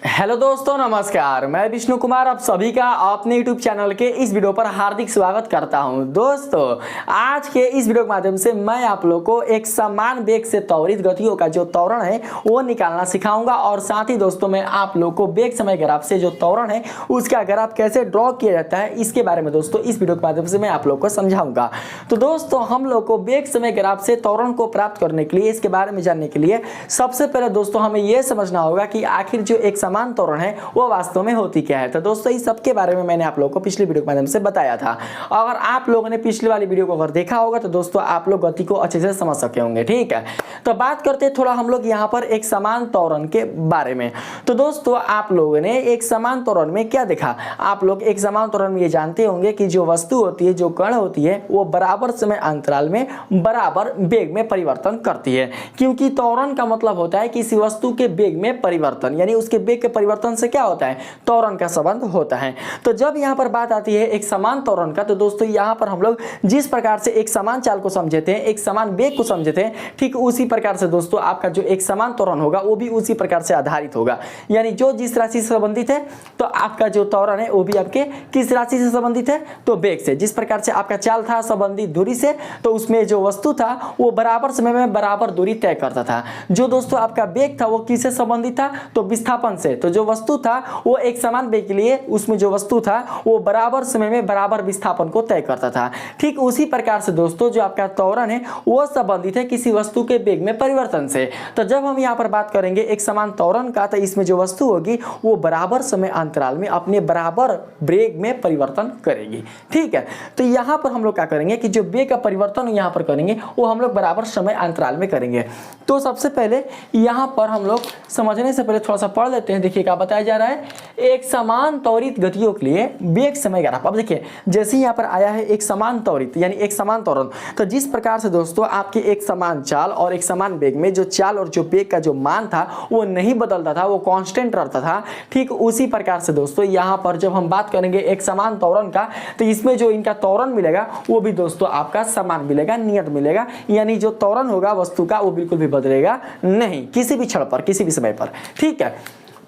Hello दोस्तों, नमस्कार। मैं विष्णु कुमार आप सभी का अपने यूट्यूब चैनल के इस वीडियो पर हार्दिक स्वागत करता हूं। दोस्तों, आज के इस वीडियो के माध्यम से मैं आप लोग को एक समान वेग से त्वरित गतियों का जो त्वरण है वो निकालना सिखाऊंगा और साथ ही दोस्तों मैं आप लोग को वेग समय ग्राफ से जो त्वरण है उसका ग्राफ कैसे ड्रॉ किया जाता है इसके बारे में दोस्तों इस वीडियो के माध्यम से मैं आप लोग को समझाऊंगा। तो दोस्तों, हम लोग को वेग समय ग्राफ से त्वरण को प्राप्त करने के लिए, इसके बारे में जानने के लिए सबसे पहले दोस्तों हमें यह समझना होगा कि आखिर जो एक समान त्वरण है वो वास्तव में होती क्या है। तो दोस्तों, इस सब के बारे में मैंने आप लोगों को पिछली वीडियो के माध्यम से बताया था। अगर आप लोगों ने पिछली वाली वीडियो को अगर देखा होगा तो दोस्तों आप लोग गति को अच्छे से समझ सके होंगे। ठीक है, तो बात करते हैं थोड़ा हम लोग यहाँ पर एक समान त्वरण के बारे में। तो दोस्तों, आप लोगों ने एक समान त्वरण में क्या देखा? आप लोग एक समान त्वरण में ये जानते होंगे कि जो वस्तु होती है, जो कण होती है, वो बराबर समय अंतराल में बराबर वेग में परिवर्तन करती है। क्योंकि त्वरण का मतलब होता है किसी वस्तु के वेग में परिवर्तन, यानी उसके वेग के परिवर्तन से क्या होता है? त्वरण का संबंध होता है। तो जब यहाँ पर बात आती है एक समान त्वरण का, तो दोस्तों यहाँ पर हम लोग जिस प्रकार से एक समान चाल को समझे थे, एक समान वेग को समझे थे, ठीक उसी प्रकार से दोस्तों आपका जो एक समान त्वरण होगा वो भी उसी प्रकार से आधारित होगा। यानी जो जिस राशि से संबंधित है तो आपका जो त्वरण है वो भी आपके किस राशि से संबंधित है? तो वेग से। जिस प्रकार से आपका चाल था संबंधित दूरी से, तो उसमें जो वस्तु था वो बराबर समय में बराबर दूरी तय करता था। जो दोस्तों आपका वेग था वो किससे संबंधित था? तो विस्थापन से। तो जो वस्तु था वो एक समान वेग के लिए, उसमें जो वस्तु था वो बराबर समय में बराबर विस्थापन को तय करता था। ठीक उसी प्रकार से दोस्तों जो आपका त्वरण है वो संबंधित है किसी वस्तु के वेग में परिवर्तन से। तो जब हम यहाँ पर बात करेंगे एक समान त्वरण का, तो इसमें जो वस्तु होगी वो बराबर समय अंतराल में अपने बराबर वेग में परिवर्तन करेगी। ठीक है, तो यहाँ पर हम लोग क्या करेंगे कि जो वेग का परिवर्तन यहाँ पर करेंगे वो हम लोग बराबर समय अंतराल में करेंगे। तो सबसे पहले यहाँ पर हम लोग समझने से पहले थोड़ा सा पढ़ लेते हैं। देखिए क्या बताया जा रहा है, एक समान त्वरित गतियों के लिए वेग समय ग्राफ। अब देखिए जैसे ही यहाँ पर आया है एक समान त्वरित यानी एक समान त्वरण, तो जिस प्रकार से दोस्तों आपके एक समान चाल और एक समान वेग में जो चाल और जो वेग का जो मान था वो नहीं बदलता था, वो कांस्टेंट रहता था। ठीक उसी प्रकार से दोस्तों यहाँ पर जब हम बात करेंगे एक समान त्वरण का, तो इसमें जो इनका त्वरण मिलेगा वो भी दोस्तों आपका समान मिलेगा, नियत मिलेगा। यानी जो त्वरण होगा वस्तु का वो बिल्कुल भी बदलेगा नहीं किसी भी क्षण पर, किसी भी समय पर। ठीक है,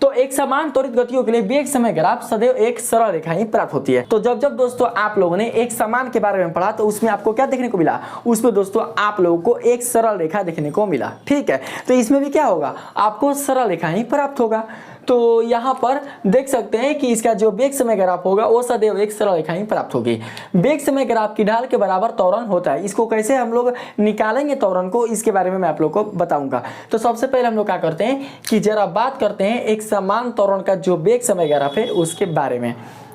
तो एक समान त्वरित गतियों के लिए वेग समय ग्राफ सदैव एक सरल रेखा ही प्राप्त होती है। तो जब दोस्तों आप लोगों ने एक समान के बारे में पढ़ा तो उसमें आपको क्या देखने को मिला? उसमें दोस्तों आप लोगों को एक सरल रेखा देखने को मिला। ठीक है, तो इसमें भी क्या होगा? आपको सरल रेखा ही प्राप्त होगा। तो यहाँ पर देख सकते हैं कि इसका जो वेग समय ग्राफ होगा वो सदैव एक सरल रेखा ही प्राप्त होगी। वेग समय ग्राफ की ढाल के बराबर त्वरण होता है। इसको कैसे हम लोग निकालेंगे त्वरण को, इसके बारे में मैं आप लोग को बताऊंगा। तो सबसे पहले हम लोग क्या करते हैं कि जरा बात करते हैं एक समान त्वरण का जो वेग समय ग्राफ है उसके बारे में।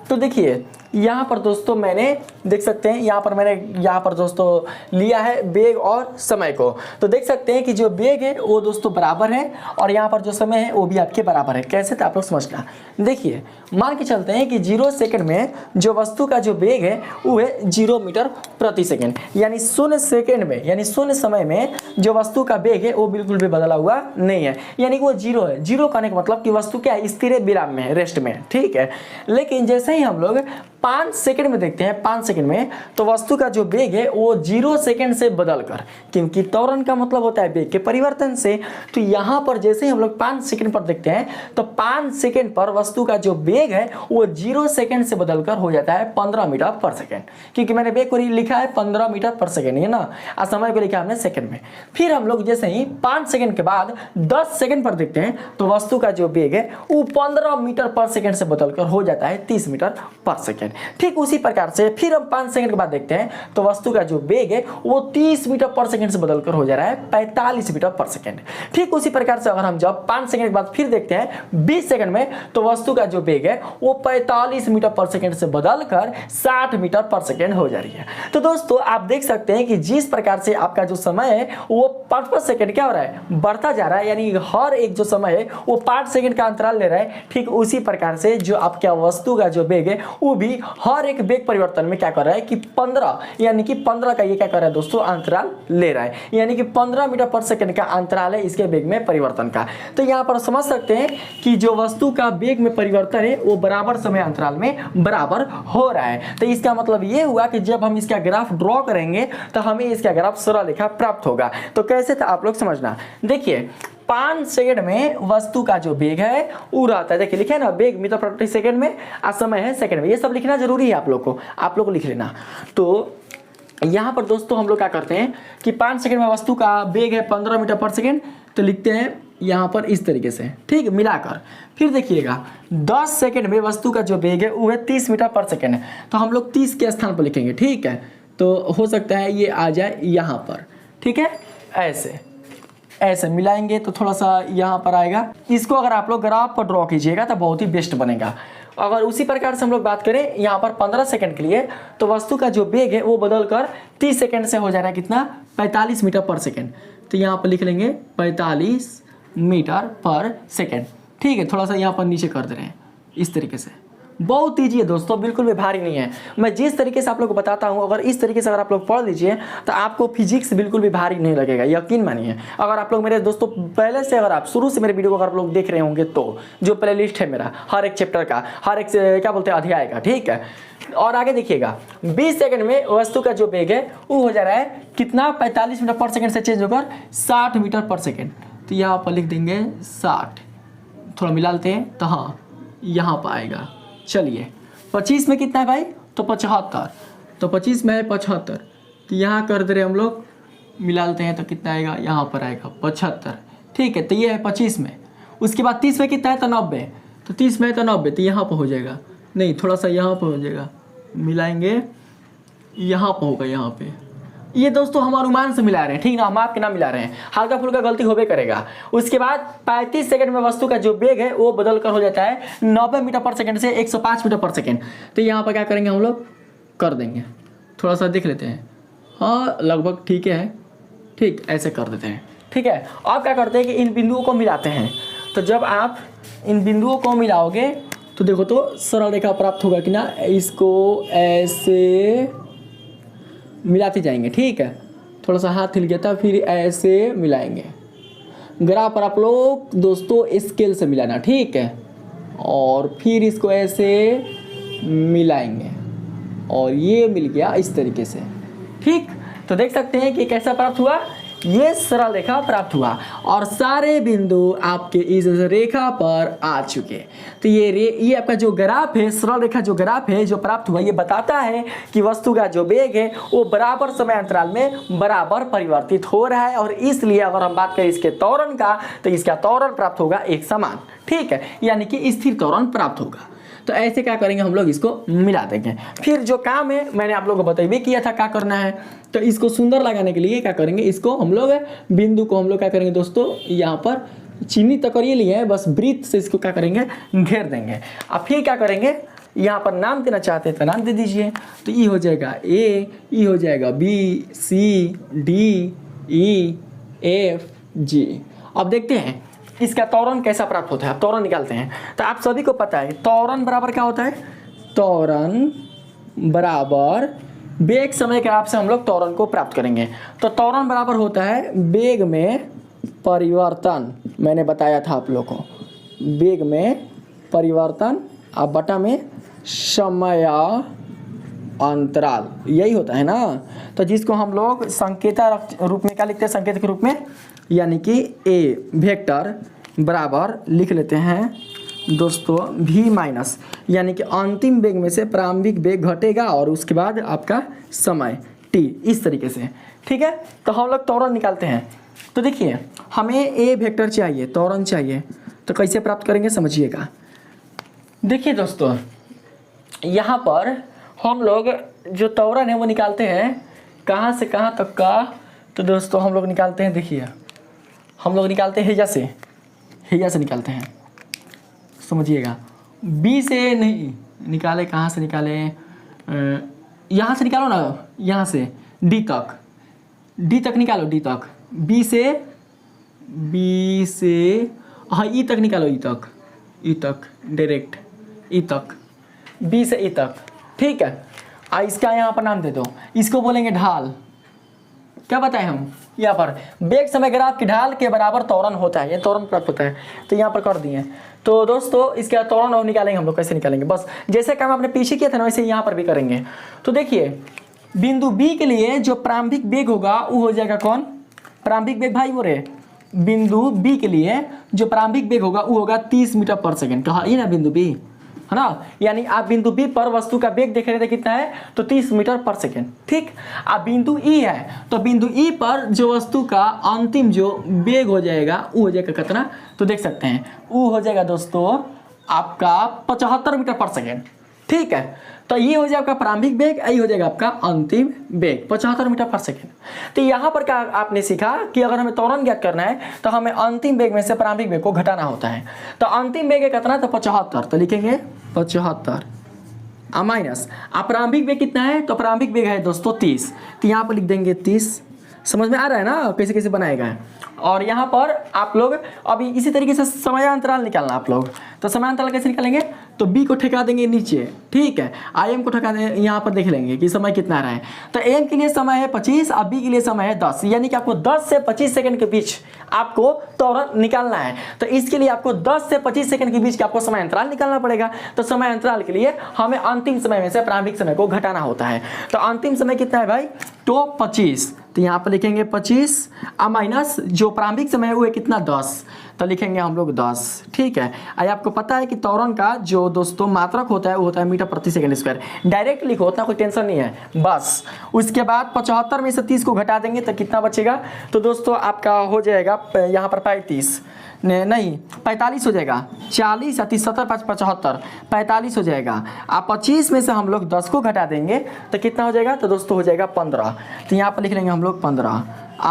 तो देखिए यहाँ पर दोस्तों मैंने देख सकते हैं, यहाँ पर दोस्तों लिया है वेग और समय को। तो देख सकते हैं कि जो वेग है वो दोस्तों बराबर है और यहाँ पर जो समय है वो भी आपके बराबर है। कैसे? तो आप लोग समझना। देखिए मान के चलते हैं कि 0 सेकंड में जो वस्तु का जो वेग है वो है 0 मीटर प्रति सेकंड। यानी 0 सेकंड में, यानी 0 समय में जो वस्तु का वेग है वो बिल्कुल भी बदला हुआ नहीं है, यानी कि वो 0 है। 0 कहने का मतलब कि वस्तु क्या है? स्थिर विराम में है, रेस्ट में। ठीक है, लेकिन जैसे ही हम लोग 5 सेकंड में देखते हैं, 5 सेकंड में तो वस्तु का जो वेग है वो 0 सेकंड से बदलकर, क्योंकि त्वरण का मतलब होता है वेग के परिवर्तन से। तो यहाँ पर जैसे ही हम लोग 5 सेकंड पर देखते हैं तो 5 सेकंड पर वस्तु का जो वेग है वो 0 सेकंड से बदलकर हो जाता है 15 मीटर पर सेकंड। क्योंकि मैंने वेग को लिखा है 15 मीटर पर सेकंड, है ना, और समय को लिखा हमने सेकंड में। फिर हम लोग जैसे ही 5 सेकंड के बाद 10 सेकंड पर देखते हैं तो वस्तु का जो वेग है वो 15 मीटर पर सेकंड से बदलकर हो जाता है 30 मीटर पर सेकंड। ठीक उसी प्रकार से फिर हम 5 सेकंड के बाद देखते हैं तो वस्तु का जो वेग है वो 30 मीटर पर सेकंड से बदलकर हो जा रहा है 45 मीटर पर सेकंड। ठीक उसी प्रकार से अगर हम जब 5 सेकंड के बाद फिर देखते हैं 20 सेकंड में तो वस्तु का जो वेग है वो 45 मीटर पर सेकंड से बदलकर 60 मीटर पर सेकंड हो जा रही है। तो दोस्तों आप देख सकते हैं कि जिस प्रकार से आपका जो समय है वो 5 सेकंड क्या हो रहा है? बढ़ता जा रहा है। यानी हर एक जो समय है वो 5 सेकंड का अंतराल ले रहा है। ठीक उसी प्रकार से जो आपका वस्तु का जो वेग है वो भी हर एक वेग परिवर्तन में क्या कर रहा है कि 15, यानी कि 15 का ये क्या कर रहा है दोस्तों? अंतराल ले रहा है। यानी कि 15 मीटर पर सेकंड का अंतराल है इसके वेग में परिवर्तन का। तो यहाँ पर समझ सकते हैं कि जो वस्तु का वेग में परिवर्तन है वो बराबर समय अंतराल में बराबर हो रहा है। तो इसका मतलब ये हुआ कि जब हम इसका ग्राफ ड्रॉ करेंगे तो हमें इसका ग्राफ सरल रेखा प्राप्त होगा। तो कैसे था आप लोग समझना। देखिए 5 सेकंड में वस्तु का जो वेग है वो रहता है। देखिए लिखे ना, वेग मीटर प्रति सेकंड में और समय है सेकंड में। ये सब लिखना जरूरी है आप लोग को लिख लेना। तो यहाँ पर दोस्तों हम लोग क्या करते हैं कि 5 सेकंड में वस्तु का वेग है 15 मीटर पर सेकंड, तो लिखते हैं यहाँ पर इस तरीके से, ठीक है, मिलाकर। फिर देखिएगा 10 सेकंड में वस्तु का जो वेग है वो है 30 मीटर पर सेकंड है, तो हम लोग 30 के स्थान पर लिखेंगे, ठीक है। तो हो सकता है ये आ जाए यहाँ पर, ठीक है, ऐसे मिलाएंगे तो थोड़ा सा यहाँ पर आएगा। इसको अगर आप लोग ग्राफ पर ड्रॉ कीजिएगा तो बहुत ही बेस्ट बनेगा। अगर उसी प्रकार से हम लोग बात करें यहाँ पर 15 सेकंड के लिए, तो वस्तु का जो वेग है वो बदल कर 30 सेकंड से हो जा रहा है कितना, 45 मीटर पर सेकंड। तो यहाँ पर लिख लेंगे 45 मीटर पर सेकंड, ठीक है। थोड़ा सा यहाँ पर नीचे कर दे रहे हैं इस तरीके से। बहुत ईजी है दोस्तों, बिल्कुल भी भारी नहीं है। मैं जिस तरीके से आप लोग को बताता हूँ, अगर इस तरीके से अगर आप लोग पढ़ लीजिए तो आपको फिजिक्स बिल्कुल भी भारी नहीं लगेगा, यकीन मानिए। अगर आप लोग मेरे दोस्तों पहले से, अगर आप शुरू से मेरे वीडियो को अगर आप लोग देख रहे होंगे तो जो प्लेलिस्ट है मेरा हर एक चैप्टर का, हर एक क्या बोलते हैं अध्याय का, ठीक है। और आगे देखिएगा 20 सेकंड में वस्तु का जो वेग है वो हो जा रहा है कितना, 45 मीटर पर सेकंड से चेंज होकर 60 मीटर पर सेकंड। तो यहाँ पर लिख देंगे 60, थोड़ा मिला लेते हैं तो हाँ यहाँ पर आएगा। चलिए 25 में कितना है भाई, तो 75, तो 25 में है 75, तो यहाँ कर दे रहे हम लोग, मिला लेते हैं तो कितना आएगा, यहाँ पर आएगा 75, ठीक है। तो ये है 25 में। उसके बाद 30 में कितना है, तो 90, तो 30 में है तो 90, तो यहाँ पर हो जाएगा, नहीं थोड़ा सा यहाँ पर हो जाएगा, मिलाएंगे यहाँ पर होगा, यहाँ पे। ये दोस्तों हम अनुमान से मिला रहे हैं, ठीक ना, हम आपके नाम मिला रहे हैं, हल्का फुल्का गलती होबे करेगा। उसके बाद 35 सेकंड में वस्तु का जो वेग है वो बदल कर हो जाता है 90 मीटर पर सेकंड से 105 मीटर पर सेकंड। तो यहाँ पर क्या करेंगे हम लोग, कर देंगे, थोड़ा सा देख लेते हैं, हाँ लगभग ठीक है, ठीक ऐसे कर देते हैं, ठीक है। अब क्या करते हैं कि इन बिंदुओं को मिलाते हैं। तो जब आप इन बिंदुओं को मिलाओगे तो देखो तो सरल रेखा प्राप्त होगा कि ना, इसको ऐसे मिलाते जाएंगे, ठीक है। थोड़ा सा हाथ हिल गया था, फिर ऐसे मिलाएंगे। ग्राफ पर आप लोग दोस्तों स्केल से मिलाना, ठीक है, और फिर इसको ऐसे मिलाएंगे और ये मिल गया इस तरीके से, ठीक। तो देख सकते हैं कि कैसा प्राप्त हुआ, ये सरल रेखा प्राप्त हुआ और सारे बिंदु आपके इस रेखा पर आ चुके। तो ये आपका जो ग्राफ है, सरल रेखा जो ग्राफ है जो प्राप्त हुआ, ये बताता है कि वस्तु का जो वेग है वो बराबर समय अंतराल में बराबर परिवर्तित हो रहा है। और इसलिए अगर हम बात करें इसके त्वरण का, तो इसका त्वरण प्राप्त होगा एक समान, ठीक है, यानी कि स्थिर त्वरण प्राप्त होगा। तो ऐसे क्या करेंगे हम लोग, इसको मिला देंगे। फिर जो काम है मैंने आप लोगों को बताइए किया था क्या करना है। तो इसको सुंदर लगाने के लिए क्या करेंगे, इसको हम लोग बिंदु को हम लोग क्या करेंगे दोस्तों, यहाँ पर चिन्हित तो करिए लिए हैं, बस वृत्त से इसको क्या करेंगे, घेर देंगे। अब फिर क्या करेंगे, यहाँ पर नाम देना चाहते हैं तो नाम दे दीजिए। तो ई हो जाएगा ए, ई हो जाएगा बी, सी, डी, ई, एफ, जी। अब देखते हैं इसका त्वरण कैसा प्राप्त होता है। अब त्वरण निकालते हैं। तो आप सभी को पता है त्वरण बराबर क्या होता है, त्वरण बराबर वेग समय के आपसे हम लोग त्वरण को प्राप्त करेंगे। तो त्वरण बराबर होता है वेग में परिवर्तन, मैंने बताया था आप लोग को, वेग में परिवर्तन अब बटा में समय अंतराल, यही होता है ना। तो जिसको हम लोग संकेतक रूप में क्या लिखते हैं, संकेत के रूप में, यानी कि ए वेक्टर बराबर लिख लेते हैं दोस्तों v माइनस, यानी कि अंतिम वेग में से प्रारंभिक वेग घटेगा और उसके बाद आपका समय t, इस तरीके से, ठीक है। तो हम लोग त्वरण निकालते हैं। तो देखिए हमें ए वेक्टर चाहिए, त्वरण चाहिए, तो कैसे प्राप्त करेंगे समझिएगा। देखिए दोस्तों यहाँ पर हम लोग जो त्वरण है वो निकालते हैं कहाँ से कहाँ तक का। तो दोस्तों हम लोग निकालते हैं, देखिए हम लोग निकालते हैं हैया से निकालते हैं, समझिएगा। बी से नहीं निकाले, कहाँ से निकाले, यहाँ से निकालो ना, यहाँ से डी तक निकालो, डी तक, बी से हाँ ई तक निकालो, ई तक डायरेक्ट, ई तक, बी से ई तक, ठीक है। इसका यहाँ पर नाम दे दो, इसको बोलेंगे ढाल। क्या बताएं हम, यहाँ पर वेग समय ग्राफ की ढाल के बराबर त्वरण होता है, ये त्वरण प्राप्त होता है। तो यहाँ पर कर दिए। तो दोस्तों इसका त्वरण और निकालेंगे हम लोग, कैसे निकालेंगे, बस जैसे काम आपने पीछे किया था ना वैसे यहाँ पर भी करेंगे। तो देखिए बिंदु बी के लिए जो प्रारंभिक वेग होगा वो हो जाएगा कौन, प्रारंभिक वेग भाई बोरे बिंदु बी के लिए जो प्रारंभिक वेग होगा वो होगा 30 मीटर पर सेकेंड। कहा ये ना बिंदु बी है ना, यानी आप बिंदु बी पर वस्तु का वेग देख रहे थे कितना है, तो 30 मीटर पर सेकेंड। ठीक, अब बिंदु ई है, तो बिंदु ई पर जो वस्तु का अंतिम जो वेग हो जाएगा वो हो जाएगा कितना, तो देख सकते हैं वो हो जाएगा दोस्तों आपका 75 मीटर पर सेकेंड। ठीक है, तो ये हो जाएगा आपका प्रारंभिक वेग, ये हो जाएगा आपका अंतिम वेग 75 मीटर पर सेकेंड। तो यहाँ पर क्या आपने सीखा कि अगर हमें त्वरण ज्ञात करना है तो हमें अंतिम वेग में से प्रारंभिक वेग को घटाना होता है। तो अंतिम वेग कितना, तो 75, तो लिखेंगे 75 माइनस प्रारंभिक वेग कितना है, तो प्रारंभिक वेग है दोस्तों 30, तो यहाँ पर लिख देंगे 30। समझ में आ रहा है ना कैसे कैसे बनाएगा। और यहाँ पर आप लोग अभी इसी तरीके से समयांतराल निकालना आप लोग, तो समयांतराल कैसे निकालेंगे, तो बी को ठेका देंगे नीचे। ठीक है, आई एम को ठेका देंगे, यहाँ पर देख लेंगे कि समय कितना आ रहा है। तो एम के लिए समय है 25 और बी के लिए समय है 10, यानी कि आपको 10 से 25 सेकंड के बीच आपको त्वरण निकालना है। तो इसके लिए आपको 10 से 25 सेकंड के बीच का आपको समयांतराल निकालना पड़ेगा। तो समयांतराल के लिए हमें अंतिम समय में से प्रारंभिक समय को घटाना होता है। तो अंतिम समय कितना है भाई, तो 25, तो यहाँ पर लिखेंगे 25 माइनस जो प्रारंभिक समय है वो है कितना 10, तो लिखेंगे हम लोग 10। ठीक है, आई आपको पता है कि त्वरण का जो दोस्तों मात्रक होता है वो होता है मीटर प्रति सेकंड स्क्वायर। डायरेक्ट लिखो, उतना कोई टेंशन नहीं है बस। उसके बाद 75 में से 30 को घटा देंगे तो कितना बचेगा, तो दोस्तों आपका हो जाएगा यहाँ पर 35 नहीं 45 हो जाएगा। 40 30 70 5 75 45 हो जाएगा। आप 25 में से हम लोग 10 को घटा देंगे तो कितना हो जाएगा, तो दोस्तों हो जाएगा 15। तो यहाँ पर लिख लेंगे हम लोग 15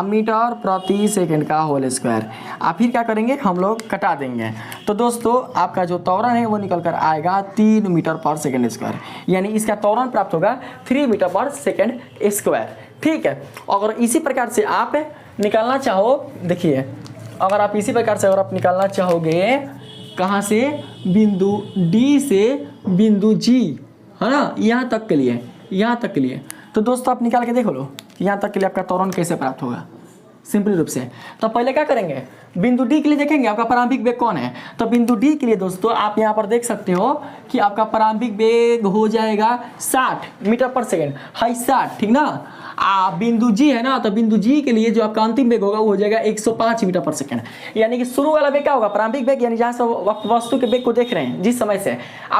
मीटर प्रति सेकंड का होल स्क्वायर। आप फिर क्या करेंगे, हम लोग कटा देंगे। तो दोस्तों आपका जो त्वरण है वो निकल कर आएगा 3 मीटर पर सेकंड स्क्वायर, यानी इसका त्वरण प्राप्त होगा 3 मीटर पर सेकंड स्क्वायर। ठीक है, अगर इसी प्रकार से आप निकालना चाहो, देखिए अगर आप इसी प्रकार से अगर आप निकालना चाहोगे कहाँ से, बिंदु डी से बिंदु जी, है ना, यहाँ तक के लिए, यहाँ तक के लिए, तो दोस्तों आप निकाल के देख लो यहाँ तक के लिए आपका त्वरण कैसे प्राप्त होगा सिंपल रूप से। तो पहले क्या करेंगे, बिंदु डी के लिए देखेंगे आपका प्रारंभिक वेग कौन है। तो बिंदु डी के लिए दोस्तों आप यहाँ पर देख सकते हो कि आपका प्रारंभिक वेग हो जाएगा 60 मीटर पर सेकेंड, हाई 60, ठीक ना। बिंदु जी है ना, तो बिंदु जी के लिए जो आपका अंतिम वेग होगा वो हो जाएगा 105 मीटर पर सेकेंड, यानी कि शुरू वाला वेग क्या होगा, प्रारंभिक वेग, यानी जहाँ से वस्तु के वेग को देख रहे हैं जिस समय से,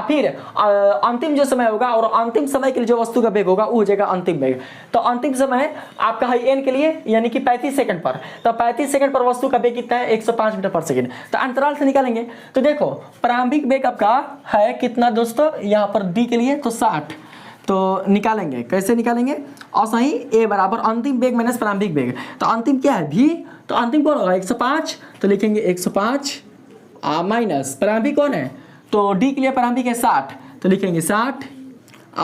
फिर अंतिम जो समय होगा और अंतिम समय के लिए जो वस्तु का वेग होगा वो हो जाएगा अंतिम वेग। तो अंतिम समय आपका है एन के लिए, यानी कि 35 सेकंड पर, तो 35 सेकंड पर वस्तु का वेग कितना है 105 मीटर पर सेकंड। तो अंतराल से निकालेंगे, तो देखो प्रारंभिक वेग आपका है कितना दोस्तों, यहाँ पर डी के लिए तो 60, तो निकालेंगे कैसे निकालेंगे, और सही ए बराबर अंतिम वेग माइनस प्रारंभिक वेग। तो अंतिम क्या है भी, तो अंतिम कौन होगा 105, तो लिखेंगे 105 माइनस प्रारंभिक कौन है, तो डी के लिए प्रारंभिक है 60, तो लिखेंगे 60।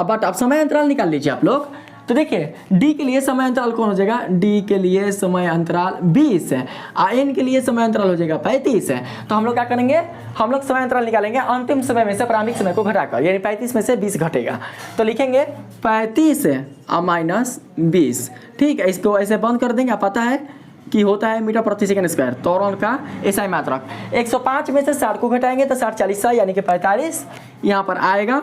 बट आप समय अंतराल निकाल लीजिए आप लोग। तो देखिए डी के लिए समय अंतराल कौन हो जाएगा, डी के लिए समय अंतराल 20 है, एन के लिए समय अंतराल हो जाएगा 35 है। तो हम लोग क्या करेंगे, हम लोग समय अंतराल निकालेंगे अंतिम समय में से प्रारंभिक समय को घटाकर, यानी 35 में से 20 घटेगा, तो लिखेंगे 35 माइनस 20। ठीक है, इसको ऐसे बंद कर देंगे। पता है कि होता है मीटर प्रति सेकंड स्क्वायर, त्वरण का ऐसा मात्रक। 105 में से 60 को घटाएंगे तो 60 40 यानी कि 45 यहाँ पर आएगा।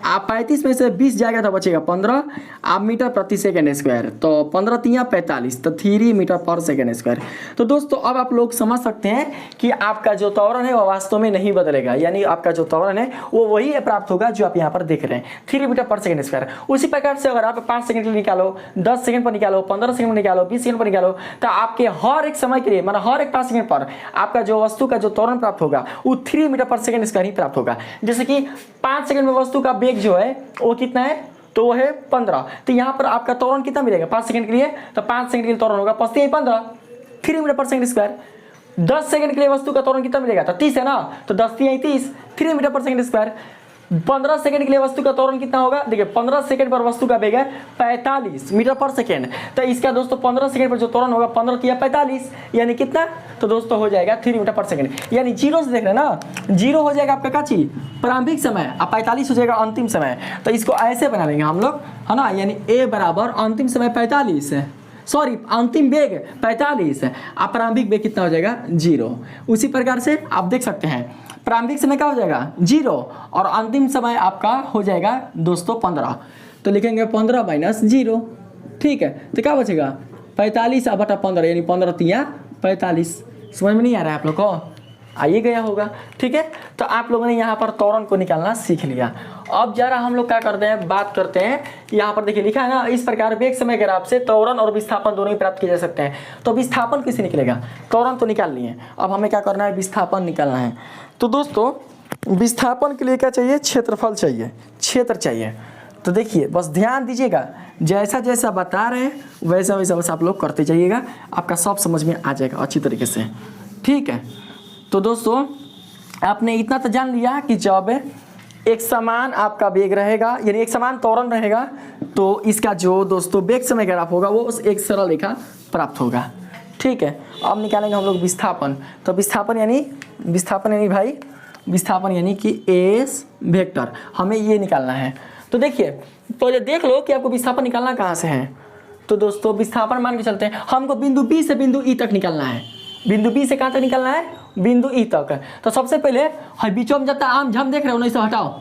आप 35 में से 20 जाएगा तो बचेगा 15 आप मीटर प्रति सेकंड स्क्वायर, तो 15 3 45, तो 3 मीटर पर सेकंड स्क्वायर। तो दोस्तों अब आप लोग समझ सकते हैं कि आपका जो त्वरण है वो वास्तव में नहीं बदलेगा, यानी आपका जो त्वरण है वो वही प्राप्त होगा जो आप यहाँ पर देख रहे हैं 3 मीटर पर सेकंड स्क्वायर। उसी प्रकार से अगर आप 5 सेकंड के लिए निकालो, 10 सेकंड पर निकालो, 15 सेकंड पर निकालो, 20 सेकंड पर निकालो, तो आपके हर एक समय के लिए मतलब हर एक 5 सेकंड पर आपका जो वस्तु का जो त्वरण प्राप्त होगा वो 3 मीटर पर सेकंड स्क्वायर ही प्राप्त होगा। जैसे कि 5 सेकंड में वस्तु का वेग जो है वो कितना है, तो वो है 15, तो यहाँ पर आपका त्वरण कितना मिलेगा 5 सेकंड के लिए, तो 5 सेकंड के लिए त्वरण होगा 15 3 मीटर पर सेकंड स्क्वायर। 10 सेकंड के लिए वस्तु का त्वरण कितना मिलेगा, तो 30 है ना, तो 10 30 3 मीटर पर सेकंड स्क्वायर। 15 सेकंड के लिए वस्तु का त्वरण कितना होगा, देखिए 15 सेकंड पर वस्तु का वेग है 45 मीटर पर सेकंड, तो इसका दोस्तों 15 सेकंड पर जो त्वरण होगा 15 3 45 यानी कितना, तो दोस्तों हो जाएगा 3 मीटर पर सेकंड। यानी जीरो से देख रहे हैं ना, जीरो हो जाएगा आपका क्या चीज प्रारंभिक समय, अब 45 हो जाएगा अंतिम समय। तो इसको ऐसे बना लेंगे हम लोग, है ना, यानी ए बराबर अंतिम समय 45 है, सॉरी अंतिम वेग 45 है, आप प्रारंभिक वेग कितना हो जाएगा 0। उसी प्रकार से आप देख सकते हैं प्रारंभिक समय क्या हो जाएगा 0 और अंतिम समय आपका हो जाएगा दोस्तों 15, तो लिखेंगे 15 माइनस 0। ठीक है, तो क्या बचेगा 45 बटा 15 यानी 15 3 45, समझ में नहीं आ रहा है आप लोग को? आइए गया होगा, ठीक है। तो आप लोगों ने यहाँ पर त्वरण को निकालना सीख लिया। अब जरा हम लोग क्या करते हैं, बात करते हैं। यहाँ पर देखिए लिखा है ना, इस प्रकार वेग समय ग्राफ से त्वरण और विस्थापन दोनों ही प्राप्त किए जा सकते हैं। तो विस्थापन किससे निकलेगा? त्वरण तो निकाल लिए, अब हमें क्या करना है, विस्थापन निकालना है। तो दोस्तों विस्थापन के लिए क्या चाहिए? क्षेत्रफल चाहिए, क्षेत्र चाहिए। तो देखिए बस ध्यान दीजिएगा, जैसा जैसा बता रहे हैं वैसा वैसा बस आप लोग करते जाइएगा, आपका सब समझ में आ जाएगा अच्छी तरीके से, ठीक है। तो दोस्तों आपने इतना तो जान लिया कि जब एक समान आपका वेग रहेगा, यानी एक समान त्वरण रहेगा, तो इसका जो दोस्तों वेग समय ग्राफ होगा वो उस एक सरल रेखा प्राप्त होगा, ठीक है। अब निकालेंगे हम लोग विस्थापन। तो विस्थापन यानी भाई विस्थापन यानी कि एस वेक्टर, हमें ये निकालना है। तो देखिए पहले देख लो कि आपको विस्थापन निकालना कहाँ से है। तो दोस्तों विस्थापन मान के चलते हैं, हमको बिंदु बी से बिंदु ई तक निकालना है। बिंदु बी से कहाँ तक निकालना है? बिंदु ई तक। तो सबसे पहले है बीचों में जाता आम झम देख रहे हो ना, इसे हटाओ,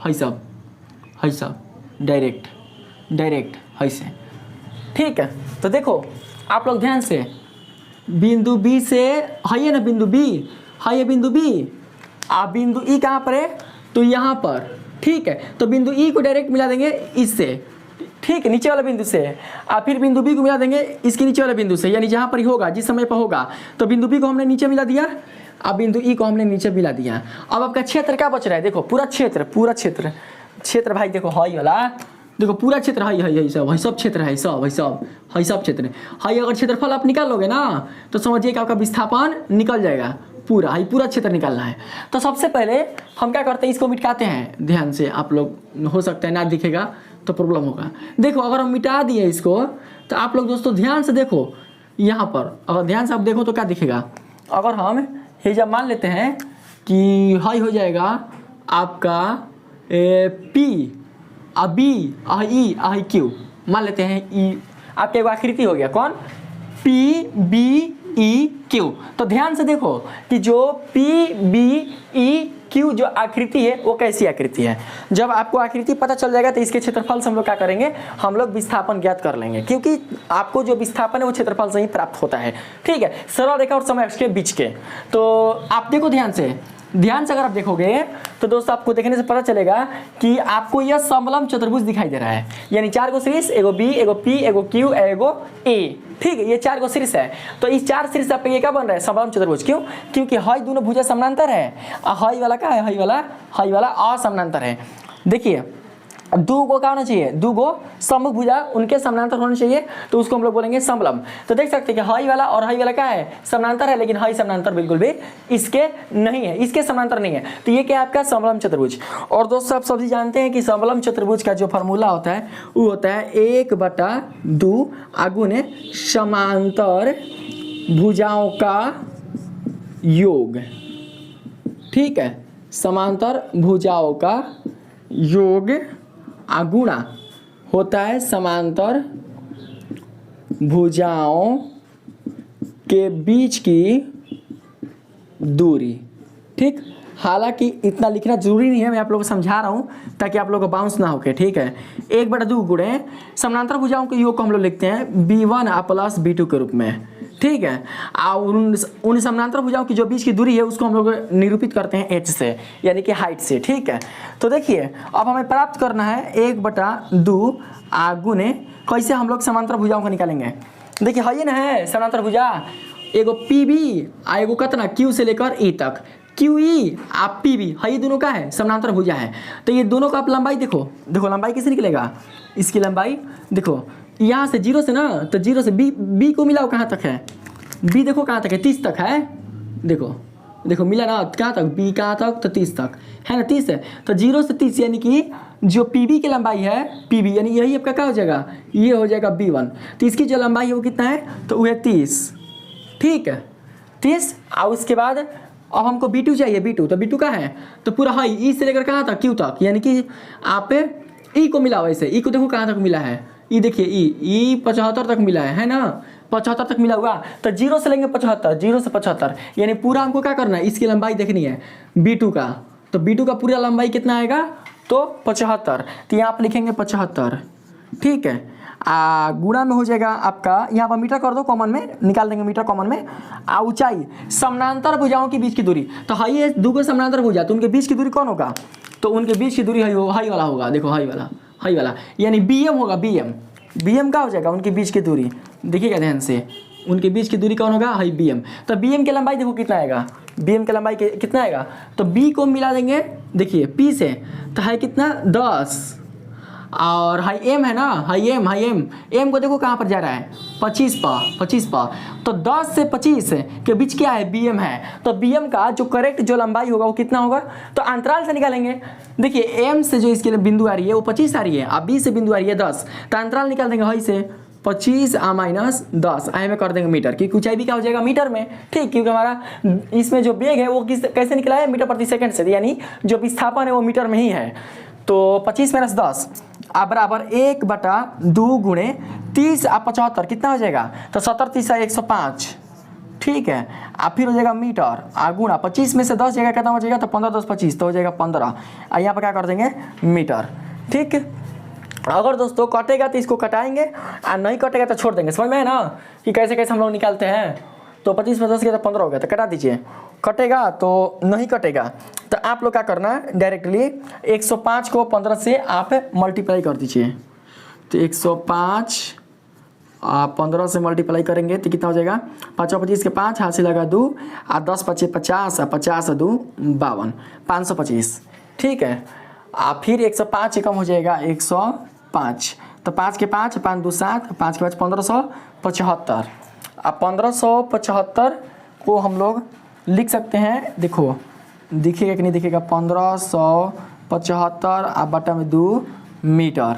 है सब डायरेक्ट है से, ठीक है। तो देखो आप लोग ध्यान से, बिंदु बी से है ना, बिंदु बी है, बिंदु बी आप बिंदु ई कहाँ पर है? तो यहाँ पर, ठीक है। तो बिंदु ई को डायरेक्ट मिला देंगे इससे, ठीक है, नीचे वाला बिंदु से। और फिर बिंदु बी को मिला देंगे इसके नीचे वाले बिंदु से, यानी जहाँ पर ही होगा, जिस समय पर होगा। तो बिंदु बी को हमने नीचे मिला दिया, अब बिंदु ई को हमने नीचे मिला दिया। अब आपका क्षेत्र क्या बच रहा है? देखो पूरा क्षेत्र भाई, देखो हाई वाला, देखो पूरा क्षेत्र है सब क्षेत्र है, सब क्षेत्र है। अगर क्षेत्रफल आप निकाल लोगे ना तो समझिए कि आपका विस्थापन निकल जाएगा, पूरा क्षेत्र निकालना है। तो सबसे पहले हम क्या करते हैं, इसको मिटाते हैं। ध्यान से आप लोग, हो सकता है ना दिखेगा तो प्रॉब्लम होगा। देखो अगर हम मिटा दिए इसको, तो आप लोग दोस्तों ध्यान से देखो, यहाँ पर अगर ध्यान से आप देखो तो क्या दिखेगा। अगर हम ये जब मान लेते हैं कि हाई हो जाएगा आपका पी, बी, ई, क्यू, मान लेते हैं ई, आपका एक आकृति हो गया, कौन? P B E Q. तो ध्यान से देखो कि जो पी बी ई क्यू जो आकृति है वो कैसी आकृति है। जब आपको आकृति पता चल जाएगा तो इसके क्षेत्रफल से हम लोग क्या करेंगे, हम लोग विस्थापन ज्ञात कर लेंगे, क्योंकि आपको जो विस्थापन है वो क्षेत्रफल से ही प्राप्त होता है, ठीक है, सरल रेखा और समय अक्ष के बीच के। तो आप देखो ध्यान से अगर आप देखोगे तो दोस्तों आपको देखने से पता चलेगा कि आपको यह समलंब चतुर्भुज दिखाई दे रहा है, यानी 4 गो शीर्ष, एगो बी, एगो पी, एगो क्यू, एगो ए, ठीक है, ये 4 गो शीर्ष है। तो इस 4 शीर्ष आपका ये क्या बन रहा है? समलंब चतुर्भुज। क्यों? क्योंकि हाई दोनों भुजा समानांतर है, हाई वाला क्या है? हाई वाला असमानांतर है। देखिए दो गो क्या होना चाहिए? दो गो सम्मुख भुजा उनके समानांतर होने चाहिए, तो उसको हम लोग बोलेंगे समलंब। तो देख सकते हैं कि हाई वाला और हाई वाला क्या है? समानांतर है, लेकिन हाई समानांतर बिल्कुल भी इसके नहीं है, इसके समानांतर नहीं है। तो ये क्या है आपका समलंब चतुर्भुज। और दोस्तों आप सभी जानते हैं कि समलंब चतुर्भुज का जो फार्मूला होता है वो होता है 1/2 आगुने समांतर भुजाओं का योग, ठीक है, समांतर भुजाओं का योग गुणा होता है समांतर भुजाओं के बीच की दूरी, ठीक। हालांकि इतना लिखना जरूरी नहीं है, मैं आप लोगों को समझा रहा हूँ ताकि आप लोगों को बाउंस ना होके, ठीक है। 1/2 गुणे समांतर भुजाओं के योग को हम लोग लिखते हैं b1 + b2 के रूप में, ठीक है। और उन समानांतर भुजाओं की जो बीच की दूरी है उसको हम लोग निरूपित करते हैं h से, यानी कि हाइट से, ठीक है। तो देखिए अब हमें प्राप्त करना है 1/2 गुणे, कैसे हम लोग समांतर भुजाओं को निकालेंगे। देखिए है ना, है समांतर भुजा, एगो पी बी आ एगो कितना क्यू से लेकर ई तक, क्यू ई आप पी बी है, ये दोनों का है समांतर भुजा है। तो ये दोनों का आप लंबाई देखो लंबाई किसे निकलेगा, इसकी लंबाई देखो यहाँ से 0 से ना, तो 0 से बी को मिलाओ कहाँ तक है, बी देखो कहाँ तक है, 30 तक है, देखो मिला ना, कहाँ तक, बी कहाँ तक, तो 30 तक है ना, 30 है। तो 0 से 30 यानी कि जो पी बी की लंबाई है, पी बी यानी यही आपका क्या हो जाएगा, ये हो जाएगा b1। तो इसकी जो लंबाई है वो कितना है, तो वो है 30, ठीक है, 30। और उसके बाद अब हमको b2 चाहिए, b2, तो b2 का है तो पूरा हाई ई से लेकर कहाँ तक, क्यू तक, यानी कि आप ई को मिलाओ, ऐसे ई को देखो कहाँ तक मिला है, ई देखिए ई 75 तक मिला है ना, 75 तक मिला हुआ। तो 0 से लेंगे 75, 0 से 75 यानी पूरा हमको क्या करना है, इसकी लंबाई देखनी है b2 का। तो b2 का पूरा लंबाई कितना आएगा, तो 75, तो यहाँ आप लिखेंगे 75, ठीक है। गुणा में हो जाएगा आपका, यहाँ पर मीटर कर दो कॉमन में, निकाल देंगे मीटर कॉमन में। ऊंचाई समानांतर भुजाओं के बीच की दूरी, तो हाई ये दो समानांतर भुजा, तो उनके बीच की दूरी कौन होगा, तो उनके बीच की दूरी हाई वाला होगा, देखो हाई वाला यानी BM होगा। BM का हो जाएगा उनके बीच की दूरी, देखिएगा ध्यान से, उनके बीच की दूरी कौन होगा, हाई BM। तो BM की लंबाई देखो कितना आएगा, BM की लंबाई कितना आएगा, तो B को मिला देंगे देखिए P से, तो है कितना 10, और हाई M है ना, हाई M को देखो कहाँ पर जा रहा है 25 पर, तो 10 से 25 के बीच क्या है, BM है। तो BM का जो करेक्ट जो लंबाई होगा वो कितना होगा, तो अंतराल से निकालेंगे। देखिए M से जो इसके लिए बिंदु आ रही है वो 25 आ रही है, अब B से बिंदु आ रही है 10, तो अंतराल निकाल देंगे हाई से 25 माइनस 10, में कर देंगे मीटर, क्योंकि ऊंचाई भी क्या हो जाएगा मीटर में, ठीक, क्योंकि हमारा इसमें जो वेग है वो कैसे निकला है, मीटर प्रति सेकंड से, यानी जो विस्थापन है वो मीटर में ही है। तो 25 माइनस 10 बराबर 1/2 गुणे 30 और 75 कितना हो जाएगा, तो 70 30 105, ठीक है। अब फिर हो जाएगा मीटर गुणा 25 में से 10 जगह कितना हो जाएगा, तो 15 10 25, तो हो जाएगा 15, यहाँ पर क्या कर देंगे मीटर, ठीक। अगर दोस्तों कटेगा तो इसको कटाएंगे और नहीं कटेगा तो छोड़ देंगे, समझ में है ना कि कैसे कैसे हम लोग निकालते हैं। तो 25 में 10 गया तो 15 हो गया, तो कटा दीजिए, कटेगा तो नहीं कटेगा, तो आप लोग क्या करना है डायरेक्टली 105 को 15 से आप मल्टीप्लाई कर दीजिए, तो 105 15 से मल्टीप्लाई करेंगे तो कितना हो जाएगा, 5 25 के 5 हाथ से लगा 2 और 10 25 50 50 2 52 525, ठीक है। फिर 105 से कम हो जाएगा 105, तो 5 के 5 5 2 7, 5 के 5 1575। अब 1575 को हम लोग लिख सकते हैं, देखो दिखेगा कि नहीं दिखेगा, 1575 आप बटा में 2 मीटर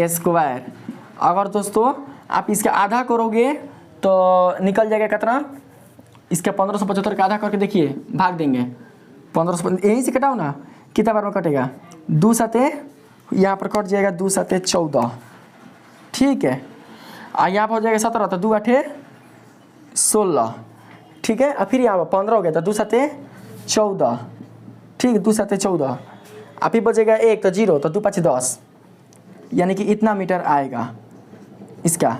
स्क्वायर। अगर दोस्तों आप इसका आधा करोगे तो निकल जाएगा कितना, इसका 1575 का आधा करके देखिए, भाग देंगे 1500, यहीं से कटाओ ना, कितना बार में कटेगा, 2 7 यहाँ पर कट जाएगा, 2 7 14, ठीक है। यहाँ पर हो जाएगा 17, तो 2 8 16, ठीक है। और फिर यहाँ पर 15 हो गया, तो 2 7 14, ठीक, 2 7 14, फिर बचेगा 1, तो 0, तो 2 5 10, यानी कि इतना मीटर आएगा इसका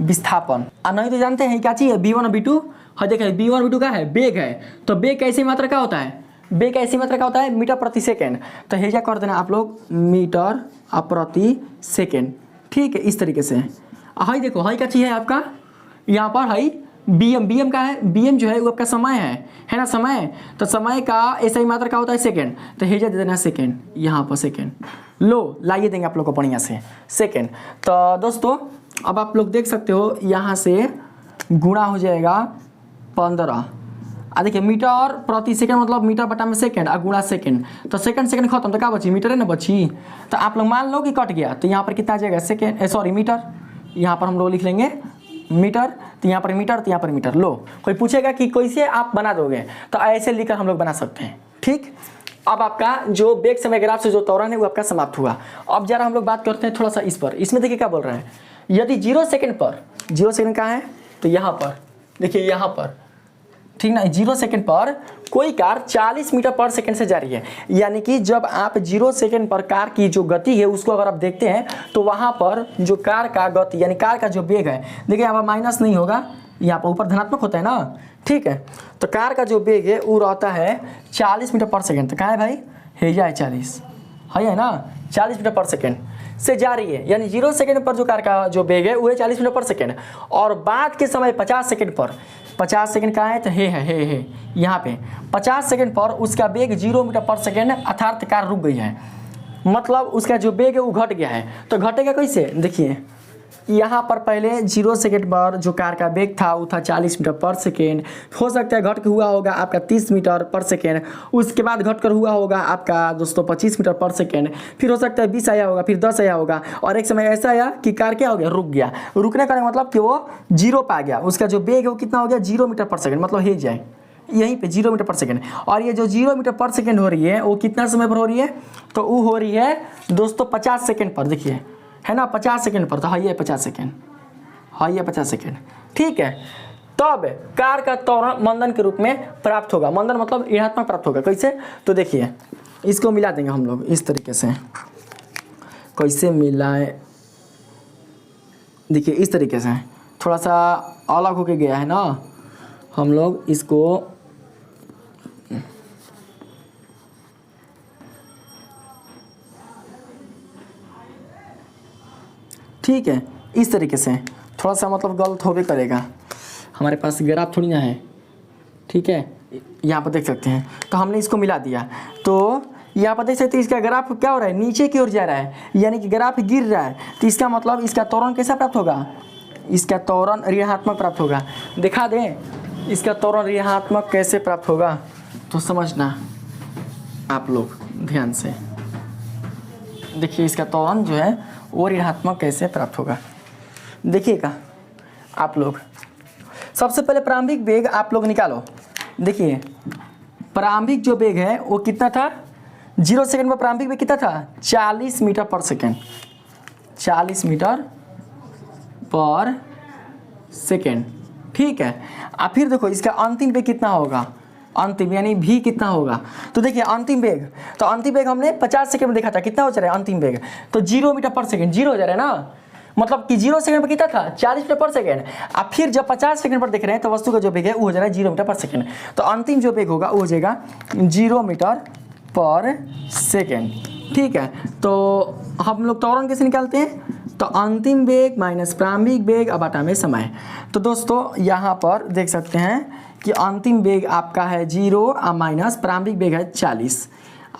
विस्थापन। नहीं तो जानते हैं क्या चीज़ है, B1 और B2, हाँ देखें B1 B2 का है बेग है, तो बेग कैसी मात्रा का होता है, बेग ऐसी मात्रा का होता है मीटर प्रति सेकेंड, तो हेजा कर देना आप लोग मीटर प्रति सेकेंड, ठीक है, इस तरीके से। हाई देखो हाई का चीज़ है आपका, यहाँ पर हाई BM का है, BM जो है वो आपका समय है ना, समय, तो समय का ऐसा ही मात्रा का होता है सेकेंड, तो हेजा दे देना सेकेंड, यहाँ पर सेकेंड, लो लाइए देंगे आप लोग को बढ़िया से सेकेंड। तो दोस्तों अब आप लोग देख सकते हो यहाँ से गुणा हो जाएगा 15, देखिए मीटर प्रति सेकंड मतलब मीटर बटा में सेकंड गुणा सेकंड, तो सेकंड खत्म, तो क्या बची मीटर है ना बची, तो आप लोग मान लो कि कट गया, तो यहाँ पर कितना आ जाएगा सेकंड, सॉरी मीटर, यहाँ पर हम लोग लिख लेंगे मीटर, तो यहाँ पर मीटर, तो यहाँ पर मीटर। लो कोई पूछेगा कि कैसे आप बना दोगे, तो ऐसे लिखकर हम लोग बना सकते हैं, ठीक। अब आपका जो बेग समय ग्राफ से जो त्वरण है वो आपका समाप्त हुआ। अब जरा हम लोग बात करते हैं थोड़ा सा इस पर, इसमें देखिए क्या बोल रहे हैं, यदि 0 सेकंड पर, 0 सेकंड कहाँ है, तो यहाँ पर देखिए, यहाँ पर, ठीक ना, 0 सेकंड पर कोई कार 40 मीटर पर सेकंड से जा रही है, यानी कि जब आप 0 सेकंड पर कार की जो गति है उसको अगर आप देखते हैं तो वहाँ पर जो कार का गति यानी कार का जो वेग है, देखिए यहाँ पर माइनस नहीं होगा, यहाँ पर ऊपर धनात्मक होता है ना, ठीक है। तो कार का जो वेग है वो रहता है 40 मीटर पर सेकंड, तो कहाँ है भाई, हेजा है 40, है ना, 40 मीटर पर सेकंड से जा रही है, यानी 0 सेकंड पर जो कार का जो वेग है वो है 40 मीटर पर सेकंड, और बाद के समय 50 सेकंड पर, 50 सेकंड कहाँ है, तो हे यहाँ पे 50 सेकंड पर उसका वेग 0 मीटर पर सेकंड अर्थात कार रुक गई है, मतलब उसका जो वेग है वो घट गया है। तो घटेगा कैसे, देखिए यहाँ पर पहले 0 सेकंड पर जो कार का वेग था वो था 40 मीटर पर सेकेंड, हो सकता है घट कर हुआ होगा आपका 30 मीटर पर सेकेंड, उसके बाद घट कर हुआ होगा आपका दोस्तों 25 मीटर पर सेकेंड, फिर हो सकता है 20 आया होगा, फिर 10 आया होगा, और एक समय ऐसा आया कि कार क्या हो गया, रुक गया। रुकने का मतलब कि वो 0 पे आ गया, उसका जो वेग है वो कितना हो गया 0 मीटर पर सेकेंड, मतलब हे जाए यहीं पे 0 मीटर पर सेकेंड। और ये जो 0 मीटर पर सेकेंड हो रही है वो कितना समय पर हो रही है, तो वो हो रही है दोस्तों 50 सेकेंड पर, देखिए है ना 50 सेकेंड पर, तो हाई है 50 सेकेंड, हाई है 50 सेकेंड, ठीक है। तब कार का त्वरण मंदन के रूप में प्राप्त होगा, मंदन मतलब ऋणात्मक प्राप्त होगा, कैसे, तो देखिए इसको मिला देंगे हम लोग इस तरीके से, कैसे मिलाए, देखिए इस तरीके से थोड़ा सा अलग होके गया है ना, हम लोग इसको ठीक है इस तरीके से थोड़ा सा मतलब गलत होबे करेगा, हमारे पास ग्राफ थोड़ी ना है, ठीक है यहाँ पर देख सकते हैं। तो हमने इसको मिला दिया, तो यहाँ पर देख सकते हैं इसका ग्राफ क्या हो रहा है, नीचे की ओर जा रहा है, यानी कि ग्राफ गिर रहा है। तो इसका मतलब इसका त्वरण कैसा प्राप्त होगा, इसका त्वरण ऋणात्मक प्राप्त होगा। दिखा दें इसका त्वरण ऋणात्मक कैसे प्राप्त होगा, तो समझना आप लोग ध्यान से। देखिए इसका त्वरण जो है वो ऋणात्मक कैसे प्राप्त होगा, देखिएगा आप लोग। सबसे पहले प्रारंभिक वेग आप लोग निकालो। देखिए प्रारंभिक जो वेग है वो कितना था, 0 सेकंड में प्रारंभिक वेग कितना था, 40 मीटर पर सेकंड, 40 मीटर पर सेकंड, ठीक है। अब फिर देखो इसका अंतिम वेग कितना होगा, अंतिम यानी भी कितना होगा। तो देखिए अंतिम वेग, तो अंतिम वेग हमने 50 सेकंड में देखा था, कितना हो जा रहा है अंतिम वेग, तो 0 मीटर पर सेकंड, 0 हो जा रहा है ना, मतलब कि 0 सेकंड पर कितना था, 40 मीटर पर सेकंड। अब फिर जब 50 सेकंड पर देख रहे हैं तो वस्तु का जो वेग है वो हो जा रहा है 0 मीटर पर सेकंड। तो अंतिम जो वेग होगा वो हो जाएगा 0 मीटर पर सेकंड, ठीक है। तो हम लोग त्वरण कैसे निकालते हैं, तो अंतिम वेग माइनस प्रारंभिक वेग अब बटा में समय। तो दोस्तों यहाँ पर देख सकते हैं कि अंतिम वेग आपका है 0 और माइनस प्रारंभिक वेग है 40,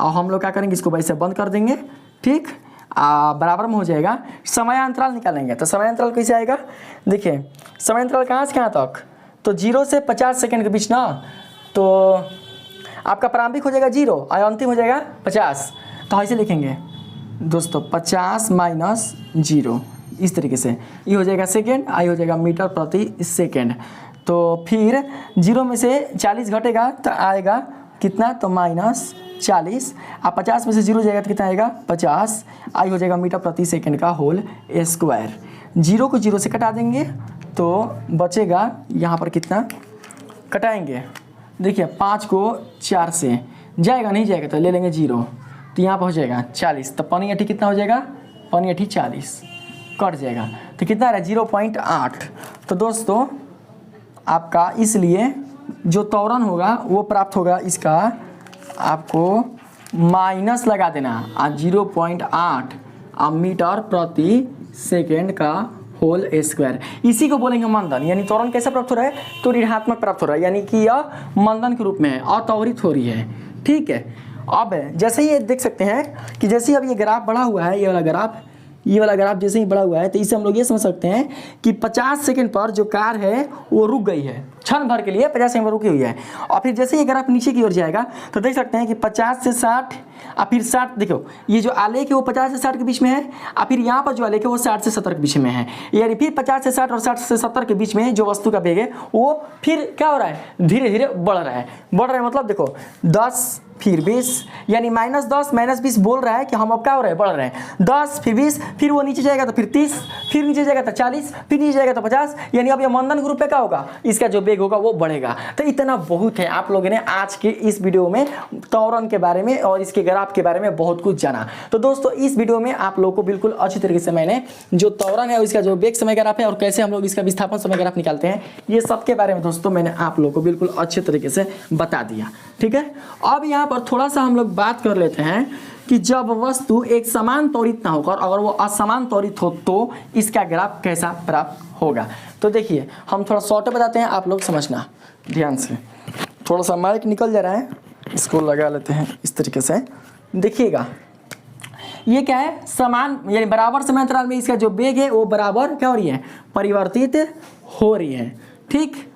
और हम लोग क्या करेंगे इसको वैसे बंद कर देंगे, ठीक, बराबर में हो जाएगा। समयांतराल निकालेंगे, तो समयांतराल कैसे आएगा, देखिए समयांतराल कहाँ से कहाँ तक, तो 0 से 50 सेकंड के बीच ना, तो आपका प्रारंभिक हो जाएगा 0 और अंतिम हो जाएगा 50। तो ऐसे लिखेंगे दोस्तों 50 माइनस 0, इस तरीके से ये हो जाएगा सेकेंड, आई हो जाएगा मीटर प्रति सेकेंड। तो फिर 0 में से 40 घटेगा तो आएगा कितना, तो माइनस 40, अब 50 में से 0 जाएगा तो कितना आएगा 50, आई हो जाएगा मीटर प्रति सेकंड का होल स्क्वायर। 0 को 0 से कटा देंगे तो बचेगा यहाँ पर कितना, कटाएंगे देखिए 5 को 4 से जाएगा, नहीं जाएगा तो ले लेंगे 0, तो यहाँ पर हो जाएगा 40, तो पानी अठी कितना हो जाएगा, पानी अठी 40 कट जाएगा, तो कितना आ रहा है 0.8। तो दोस्तों आपका इसलिए जो त्वरण होगा वो प्राप्त होगा, इसका आपको माइनस लगा देना 0.8 मीटर प्रति सेकेंड का होल स्क्वायर। इसी को बोलेंगे मंदन, यानी त्वरण कैसे प्राप्त हो रहा है, तो ऋणात्मक प्राप्त हो रहा है, यानी कि यह मंदन के रूप में है, अत्वरित हो रही है, ठीक है। अब जैसे ही ये देख सकते हैं कि जैसे ही अब ये ग्राफ बढ़ा हुआ है, ये वाला ग्राफ जैसे ही बढ़ा हुआ है, तो इससे हम लोग ये समझ सकते हैं कि 50 सेकंड पर जो कार है वो रुक गई है, क्षण भर के लिए 50 सेकंड पर रुकी हुई है। और फिर जैसे ये ग्राफ नीचे की ओर जाएगा तो देख सकते हैं कि 50 से 60 और फिर 60, देखो ये जो आलेख है वो 50 से 60 के बीच में है, और फिर यहाँ पर जो आलेख है वो 60 से 70 के बीच में है, यानी फिर 50 से 60 और 60 से 70 के बीच में जो वस्तु का वेग है वो फिर क्या हो रहा है, धीरे धीरे बढ़ रहा है, मतलब देखो 10 फिर 20, यानी -10 -20 बोल रहा है कि हम अब क्या हो रहे हैं, बढ़ रहे हैं, 10 फिर 20, फिर वो नीचे जाएगा तो फिर 30, फिर नीचे जाएगा तो 40, फिर नीचे जाएगा तो 50, यानी अब ये मंदन ग्रुप पे क्या होगा, इसका जो वेग होगा वो बढ़ेगा। तो इतना बहुत है, आप लोगों ने आज के इस वीडियो में त्वरण के बारे में और इसके ग्राफ के बारे में बहुत कुछ जाना। तो दोस्तों इस वीडियो में आप लोगों को बिल्कुल अच्छी तरीके से मैंने जो त्वरण है और इसका जो वेग समय ग्राफ है और कैसे हम लोग इसका विस्थापन समय ग्राफ निकालते हैं, ये सब के बारे में दोस्तों मैंने आप लोगों को बिल्कुल अच्छे तरीके से बता दिया, ठीक है। अब यहाँ पर थोड़ा सा हम लोग बात कर लेते हैं कि जब वस्तु एक समान त्वरित ना होकर अगर वो असमान त्वरित हो तो इसका ग्राफ कैसा प्राप्त होगा। तो देखिए हम थोड़ा शॉर्ट बताते हैं, आप लोग समझना ध्यान से। थोड़ा सा माइक निकल जा रहा है, इसको लगा लेते हैं इस तरीके से। देखिएगा ये क्या है, समान यानी बराबर समय अंतराल में इसका जो वेग है वो बराबर क्या हो रही है, परिवर्तित हो रही है, ठीक।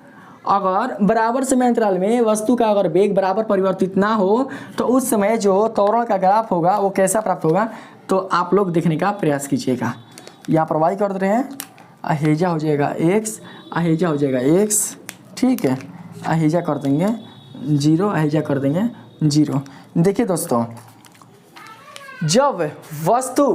अगर बराबर समय अंतराल में वस्तु का अगर वेग बराबर परिवर्तित ना हो तो उस समय जो त्वरण का ग्राफ होगा वो कैसा प्राप्त होगा, तो आप लोग देखने का प्रयास कीजिएगा। यहाँ पर y कर दे रहे हैं, अहेजा हो जाएगा x, अहेजा हो जाएगा x, ठीक है, अहेजा कर देंगे 0, अहेजा कर देंगे 0। देखिए दोस्तों जब वस्तु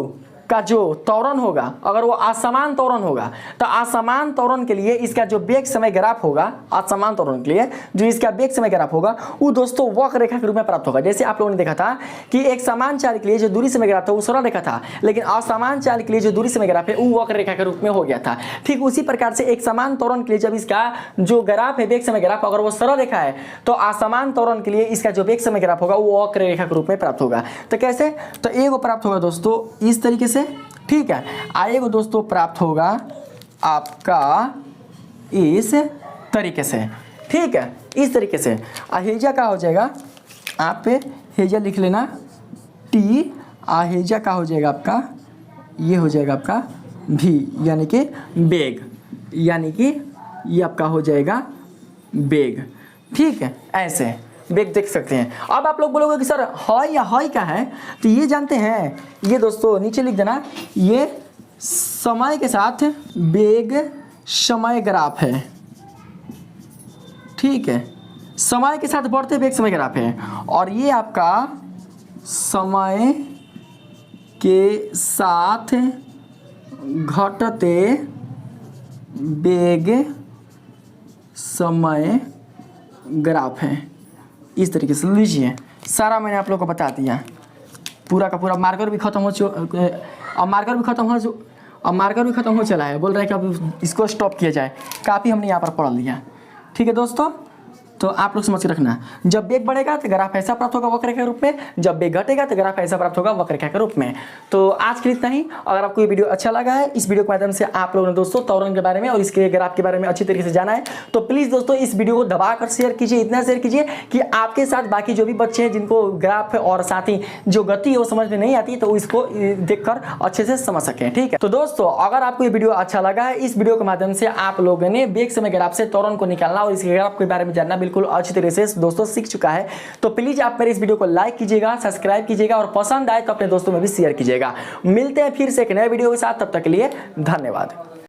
का जो त्वरण होगा, अगर वो असमान त्वरण होगा, तो असमान त्वरण के लिए इसका जो वेग समय ग्राफ होगा, असमान त्वरण के लिए जो इसका वेग समय ग्राफ होगा वो दोस्तों वक्र रेखा के रूप में प्राप्त होगा। जैसे आप लोगों ने देखा था कि एक समान चाल के लिए जो दूरी समय ग्राफ था वो सरल रेखा था, लेकिन असमान चाल के लिए जो दूरी समय ग्राफ है वो वक्र रेखा के रूप में हो गया था। ठीक उसी प्रकार से एक समान त्वरण के लिए जब इसका जो ग्राफ है वेग समय ग्राफ, अगर वो सरल रेखा है तो असमान त्वरण के लिए इसका जो वेग समय ग्राफ होगा वो वक्र रेखा के रूप में प्राप्त होगा। तो कैसे? तो एक प्राप्त होगा दोस्तों इस तरीके से, ठीक है। आएगा दोस्तों प्राप्त होगा आपका इस तरीके से, ठीक है, इस तरीके से। हेजा का हो जाएगा, आप हेजा लिख लेना टी, हेजा का हो जाएगा आपका, ये हो जाएगा आपका भी, यानी कि बेग, यानी कि ये आपका हो जाएगा बेग, ठीक है। ऐसे बेग देख सकते हैं। अब आप लोग बोलोगे कि सर हॉय या हॉय क्या है, तो ये जानते हैं, ये दोस्तों नीचे लिख देना, ये समय के साथ बेग समय ग्राफ है, ठीक है, समय के साथ बढ़ते वेग समय ग्राफ है। और ये आपका समय के साथ घटते वेग समय ग्राफ है। इस तरीके से लीजिए, सारा मैंने आप लोगों को बता दिया, पूरा का पूरा। मार्कर भी खत्म हो अब मार्कर भी खत्म हो चला है, बोल रहे हैं कि अब इसको स्टॉप किया जाए। काफ़ी हमने यहाँ पर पढ़ लिया, ठीक है दोस्तों। तो आप लोग समझ के रखना, जब वेग बढ़ेगा तो ग्राफ ऐसा प्राप्त होगा वक्र रेखा के रूप में, जब वेग घटेगा तो ग्राफ ऐसा प्राप्त होगा वक्र रेखा के रूप में। तो आज के लिए इतना ही। अगर आपको ये वीडियो अच्छा लगा है, इस वीडियो के माध्यम से आप लोगों ने दोस्तों त्वरण के बारे में और इसके ग्राफ के बारे में अच्छी तरीके से जाना है, तो प्लीज़ दोस्तों इस वीडियो को दबाकर शेयर कीजिए, इतना शेयर कीजिए कि आपके साथ बाकी जो भी बच्चे हैं जिनको ग्राफ और साथ ही जो गति है वो समझ में नहीं आती, तो इसको देखकर अच्छे से समझ सकें, ठीक है। तो दोस्तों अगर आपको ये वीडियो अच्छा लगा है, इस वीडियो के माध्यम से आप लोगों ने वेग समय ग्राफ से त्वरण को निकालना और इसके ग्राफ के बारे में जानना बिल्कुल अच्छी तरीके से दोस्तों सीख चुका है, तो प्लीज आप मेरे इस वीडियो को लाइक कीजिएगा, सब्सक्राइब कीजिएगा और पसंद आए तो अपने दोस्तों में भी शेयर कीजिएगा। मिलते हैं फिर से एक नए वीडियो के साथ, तब तक के लिए धन्यवाद।